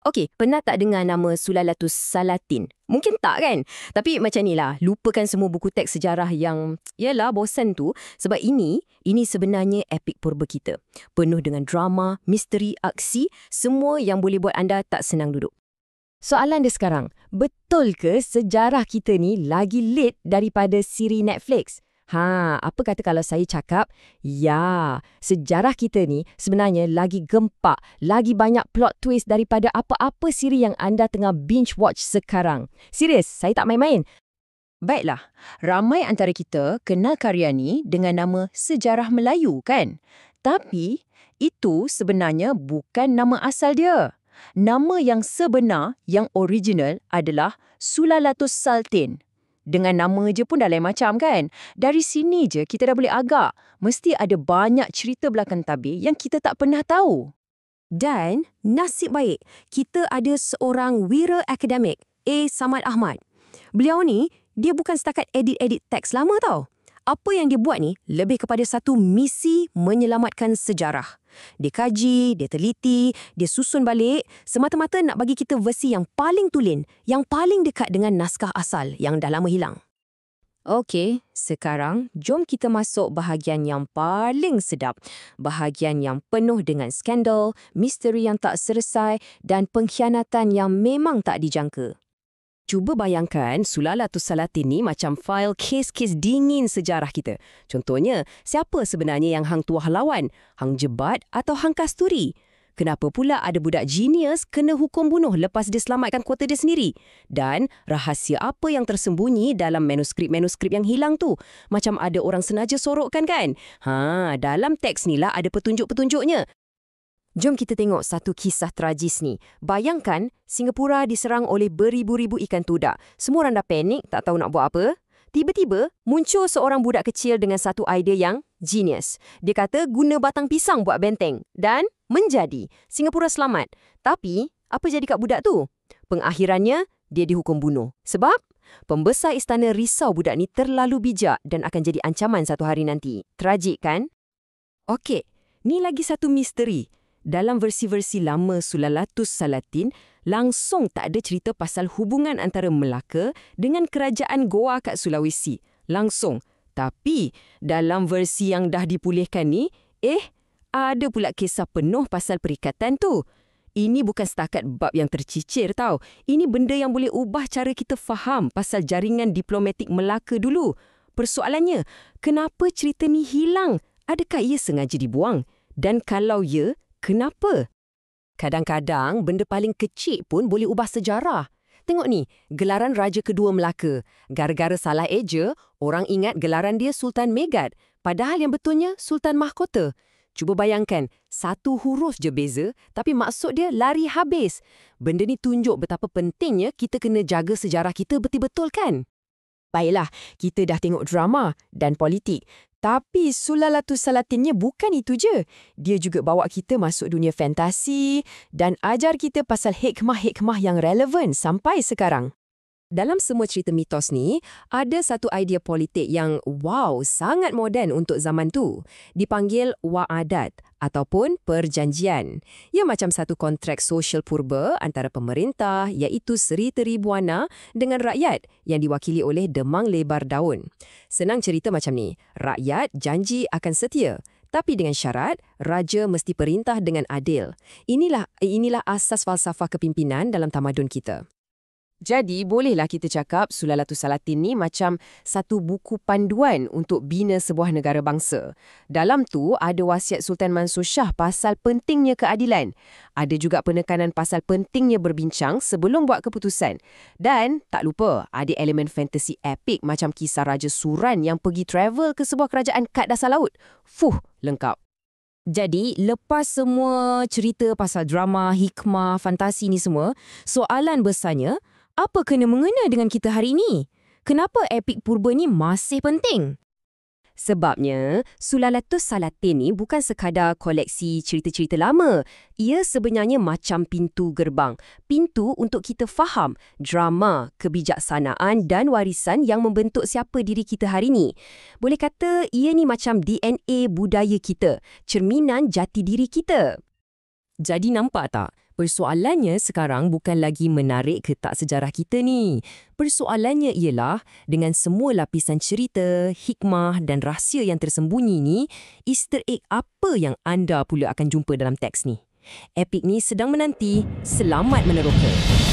Okey, pernah tak dengar nama Sulalatus Salatin? Mungkin tak kan? Tapi macam ni lah, lupakan semua buku teks sejarah yang, yalah, bosan tu. Sebab ini sebenarnya epik purba kita. Penuh dengan drama, misteri, aksi, semua yang boleh buat anda tak senang duduk. Soalan dia sekarang, betul ke sejarah kita ni lagi late daripada siri Netflix? Apa kata kalau saya cakap, ya, sejarah kita ni sebenarnya lagi gempak, lagi banyak plot twist daripada apa-apa siri yang anda tengah binge watch sekarang. Serius, saya tak main-main. Baiklah, ramai antara kita kenal karya ni dengan nama Sejarah Melayu kan? Tapi itu sebenarnya bukan nama asal dia. Nama yang sebenar, yang original adalah Sulalatus Salatin. Dengan nama je pun dah lain macam kan? Dari sini je kita dah boleh agak. Mesti ada banyak cerita belakang tabir yang kita tak pernah tahu. Dan nasib baik, kita ada seorang wira akademik, A. Samad Ahmad. Beliau ni, dia bukan setakat edit-edit teks lama tau. Apa yang dia buat ni lebih kepada satu misi menyelamatkan sejarah. Dia kaji, dia teliti, dia susun balik semata-mata nak bagi kita versi yang paling tulen, yang paling dekat dengan naskah asal yang dah lama hilang. Okey, sekarang jom kita masuk bahagian yang paling sedap. Bahagian yang penuh dengan skandal, misteri yang tak selesai dan pengkhianatan yang memang tak dijangka. Cuba bayangkan Sulalatus Salatin ni macam fail kes-kes dingin sejarah kita. Contohnya, siapa sebenarnya yang Hang Tuah lawan? Hang Jebat atau Hang Kasturi? Kenapa pula ada budak genius kena hukum bunuh lepas dia selamatkan kuota dia sendiri? Dan rahsia apa yang tersembunyi dalam manuskrip-manuskrip yang hilang tu? Macam ada orang senaja sorokkan kan? Dalam teks ni lah ada petunjuk-petunjuknya. Jom kita tengok satu kisah tragis ni. Bayangkan, Singapura diserang oleh beribu-ribu ikan tudak. Semua orang dah panik, tak tahu nak buat apa. Tiba-tiba, muncul seorang budak kecil dengan satu idea yang genius. Dia kata guna batang pisang buat benteng. Dan menjadi. Singapura selamat. Tapi, apa jadi kat budak tu? Pengakhirannya, dia dihukum bunuh. Sebab, pembesar istana risau budak ni terlalu bijak dan akan jadi ancaman satu hari nanti. Tragik kan? Okey, ni lagi satu misteri. Dalam versi-versi lama Sulalatus Salatin, langsung tak ada cerita pasal hubungan antara Melaka dengan kerajaan Goa kat Sulawesi. Langsung. Tapi, dalam versi yang dah dipulihkan ni, ada pula kisah penuh pasal perikatan tu. Ini bukan setakat bab yang tercicir tau. Ini benda yang boleh ubah cara kita faham pasal jaringan diplomatik Melaka dulu. Persoalannya, kenapa cerita ni hilang? Adakah ia sengaja dibuang? Dan kalau ya, kenapa? Kadang-kadang benda paling kecil pun boleh ubah sejarah. Tengok ni, gelaran Raja Kedua Melaka. Gara-gara salah eja, orang ingat gelaran dia Sultan Megat. Padahal yang betulnya Sultan Mahkota. Cuba bayangkan, satu huruf je beza, tapi maksud dia lari habis. Benda ni tunjuk betapa pentingnya kita kena jaga sejarah kita betul-betul kan? Baiklah, kita dah tengok drama dan politik. Tapi Sulalatus Salatinnya bukan itu je. Dia juga bawa kita masuk dunia fantasi dan ajar kita pasal hikmah-hikmah yang relevan sampai sekarang. Dalam semua cerita mitos ni, ada satu idea politik yang sangat moden untuk zaman tu. Dipanggil wa'adat ataupun perjanjian. Ia macam satu kontrak sosial purba antara pemerintah iaitu Seri Tribuana dengan rakyat yang diwakili oleh Demang Lebar Daun. Senang cerita macam ni, rakyat janji akan setia. Tapi dengan syarat, raja mesti perintah dengan adil. Inilah asas falsafah kepimpinan dalam tamadun kita. Jadi, bolehlah kita cakap Sulalatus Salatin ni macam satu buku panduan untuk bina sebuah negara bangsa. Dalam tu ada wasiat Sultan Mansur Shah pasal pentingnya keadilan. Ada juga penekanan pasal pentingnya berbincang sebelum buat keputusan. Dan tak lupa, ada elemen fantasi epik macam kisah Raja Suran yang pergi travel ke sebuah kerajaan kat dasar laut. Lengkap. Jadi, lepas semua cerita pasal drama, hikmah, fantasi ni semua, soalan besarnya, apa kena-mengena dengan kita hari ini? Kenapa epik purba ni masih penting? Sebabnya, Sulalatus Salatin ni bukan sekadar koleksi cerita-cerita lama. Ia sebenarnya macam pintu gerbang. Pintu untuk kita faham drama, kebijaksanaan dan warisan yang membentuk siapa diri kita hari ini. Boleh kata, ia ni macam DNA budaya kita, cerminan jati diri kita. Jadi nampak tak? Persoalannya sekarang bukan lagi menarik ke tak sejarah kita ni. Persoalannya ialah dengan semua lapisan cerita, hikmah dan rahsia yang tersembunyi ni, Easter egg apa yang anda pula akan jumpa dalam teks ni? Epik ni sedang menanti. Selamat meneroka.